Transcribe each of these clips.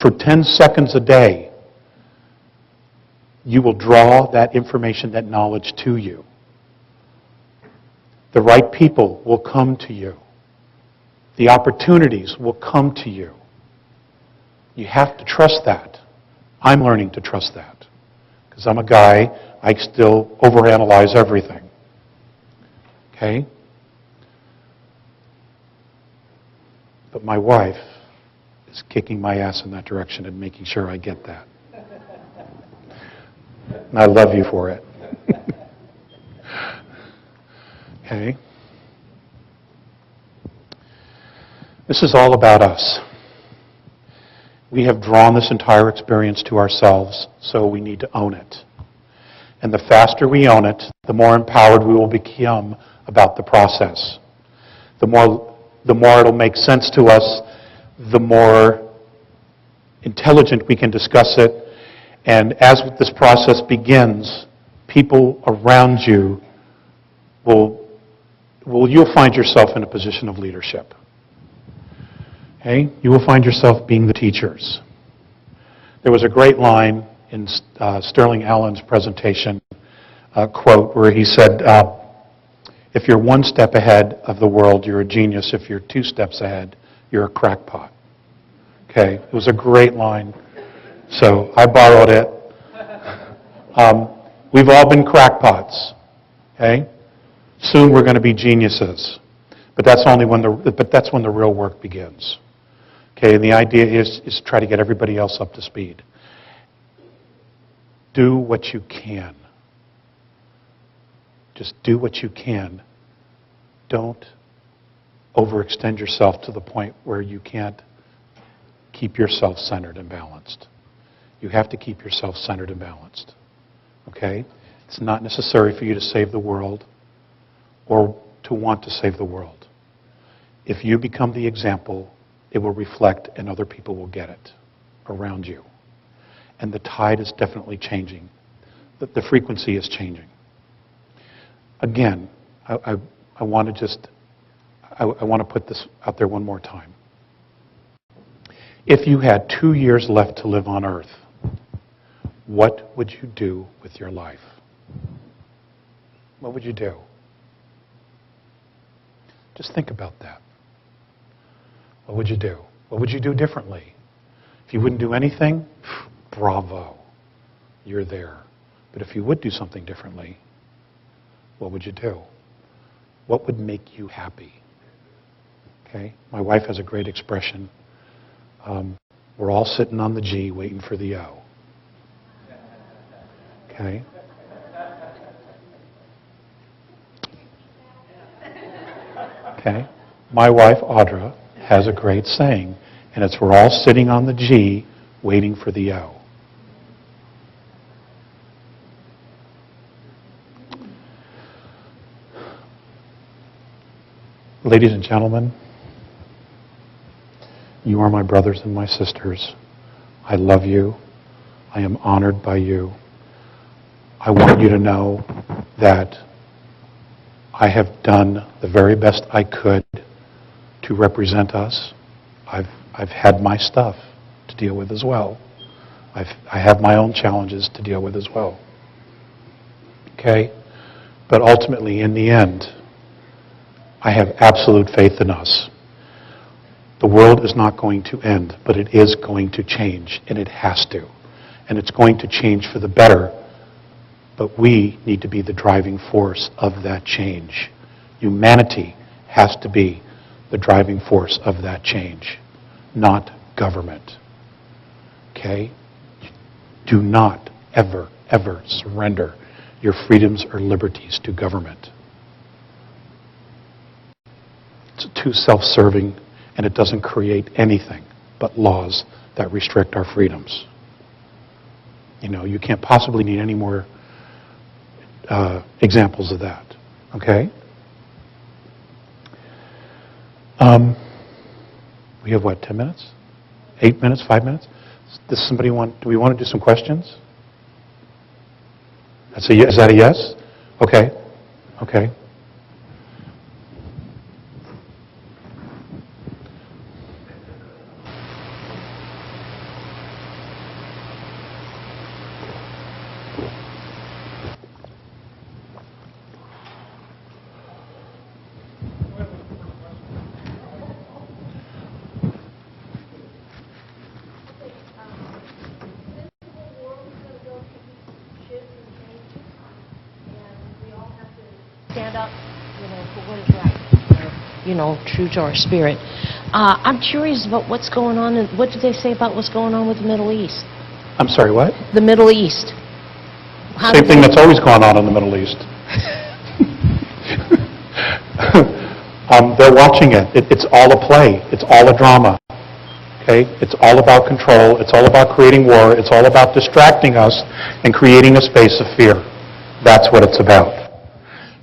for 10 seconds a day, you will draw that information, that knowledge to you. The right people will come to you. The opportunities will come to you. You have to trust that. I'm learning to trust that. Because I'm a guy, I still overanalyze everything. Okay? But my wife is kicking my ass in that direction and making sure I get that. And I love you for it. Okay? This is all about us. We have drawn this entire experience to ourselves, so we need to own it. And the faster we own it, the more empowered we will become about the process. The more it'll make sense to us, the more intelligent we can discuss it. And as this process begins, people around you you'll find yourself in a position of leadership. Okay? You will find yourself being the teachers. There was a great line in Sterling Allen's presentation, quote, where he said, if you're one step ahead of the world, you're a genius. If you're 2 steps ahead, you're a crackpot. Okay? It was a great line. So I borrowed it. We've all been crackpots. Okay? Soon we're going to be geniuses. But that's when the real work begins. Okay, and the idea is to try to get everybody else up to speed. Do what you can. Just do what you can. Don't overextend yourself to the point where you can't keep yourself centered and balanced. You have to keep yourself centered and balanced. Okay? It's not necessary for you to save the world or to want to save the world. If you become the example, it will reflect and other people will get it around you. And the tide is definitely changing. The frequency is changing. Again, I want to put this out there one more time. If you had 2 years left to live on Earth, what would you do with your life? What would you do? Just think about that. What would you do? What would you do differently? If you wouldn't do anything, bravo, you're there. But if you would do something differently, what would you do? What would make you happy? Okay? My wife has a great expression. We're all sitting on the G waiting for the O. Okay? Okay? My wife, Audra, has a great saying, and it's we're all sitting on the G waiting for the O. Ladies and gentlemen, you are my brothers and my sisters. I love you. I am honored by you. I want you to know that I have done the very best I could to represent us. I've had my stuff to deal with as well. I have my own challenges to deal with as well. Okay? But ultimately, in the end, I have absolute faith in us. The world is not going to end, but it is going to change, and it has to. And it's going to change for the better, but we need to be the driving force of that change. Humanity has to be the driving force of that change, not government. Okay? Do not ever, ever surrender your freedoms or liberties to government. It's too self-serving, and it doesn't create anything but laws that restrict our freedoms. You know, you can't possibly need any more examples of that. Okay? We have what, 10 minutes? 8 minutes, 5 minutes? Do we want to do some questions? Is that a yes? Okay. Okay. stand up, for what is right, true to our spirit. I'm curious about what's going on, and what do they say about what's going on with the Middle East? I'm sorry, what? The Middle East. Same thing that's always gone on in the Middle East. They're watching it. It's all a play. It's all a drama. Okay? It's all about control. It's all about creating war. It's all about distracting us and creating a space of fear. That's what it's about.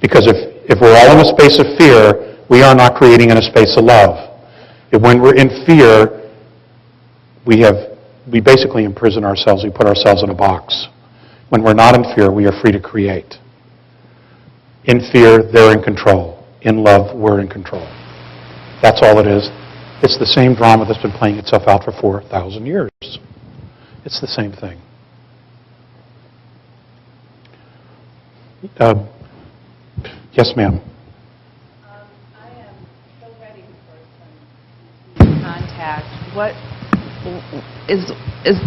Because if we're all in a space of fear, we are not creating in a space of love. When we're in fear, we basically imprison ourselves. We put ourselves in a box. When we're not in fear, we are free to create. In fear, they're in control. In love, we're in control. That's all it is. It's the same drama that's been playing itself out for 4,000 years. It's the same thing. Yes, ma'am. I am so ready for some contact. What is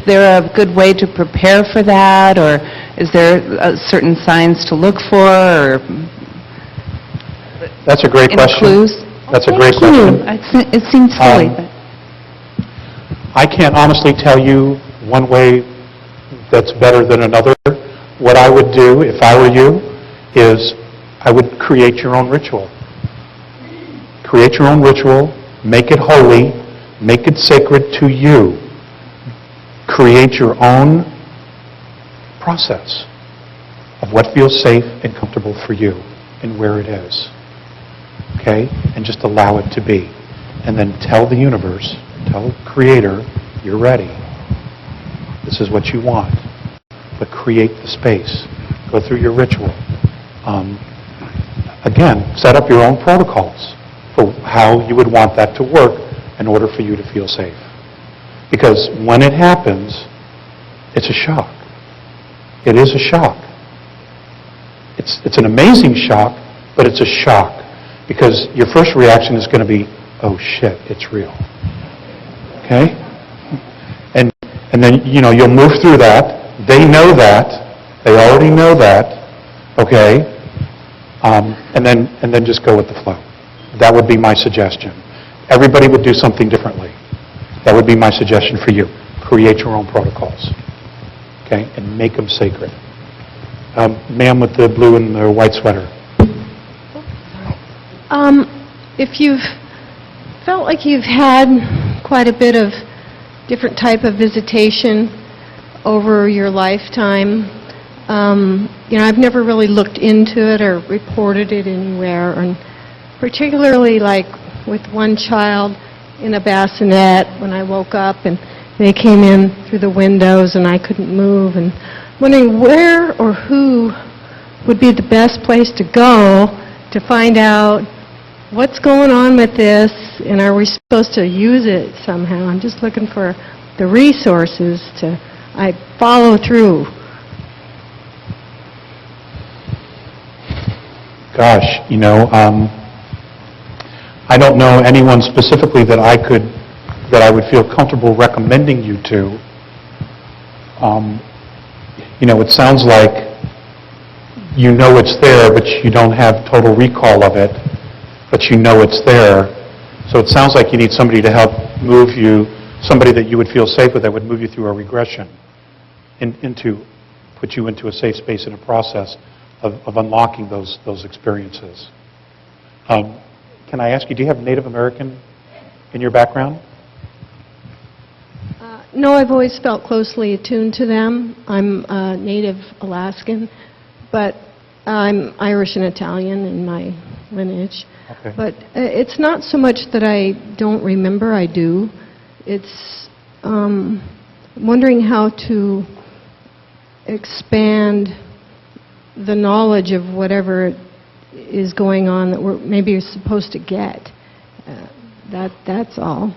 there a good way to prepare for that, or is there certain signs to look for, or that's a great question. Clues? That's a great question. It seems silly. I can't honestly tell you one way that's better than another. What I would do if I were you is I would create your own ritual. Create your own ritual. Make it holy. Make it sacred to you. Create your own process of what feels safe and comfortable for you and where it is. Okay? And just allow it to be. And then tell the universe, tell the Creator, you're ready. This is what you want. But create the space. Go through your ritual. Again, set up your own protocols for how you would want that to work in order for you to feel safe. Because when it happens, it's a shock. It is a shock. It's an amazing shock, but it's a shock. Because your first reaction is going to be, oh shit, it's real. Okay? And then, you'll move through that. They know that. They already know that. Okay? And then just go with the flow. That would be my suggestion. Everybody would do something differently. That would be my suggestion for you. Create your own protocols. Okay? And make them sacred. Ma'am with the blue and the white sweater. If you've felt like you've had quite a bit of different type of visitation over your lifetime, I've never really looked into it or reported it anywhere, and particularly like with one child in a bassinet when I woke up and they came in through the windows and I couldn't move, and wondering where or who would be the best place to go to find out what's going on with this, and are we supposed to use it somehow? I'm just looking for the resources to follow through. Gosh, I don't know anyone specifically that I would feel comfortable recommending you to. It sounds like it's there, but you don't have total recall of it, but it's there. So it sounds like you need somebody to help move you, somebody that you would feel safe with that would move you through a regression, put you into a safe space in a process of unlocking those experiences. Can I ask you, do you have Native American in your background? No, I've always felt closely attuned to them. I'm Native Alaskan, but I'm Irish and Italian in my lineage. Okay. But it's not so much that I don't remember, I do. It's wondering how to expand the knowledge of whatever is going on that we're maybe supposed to get. That's all.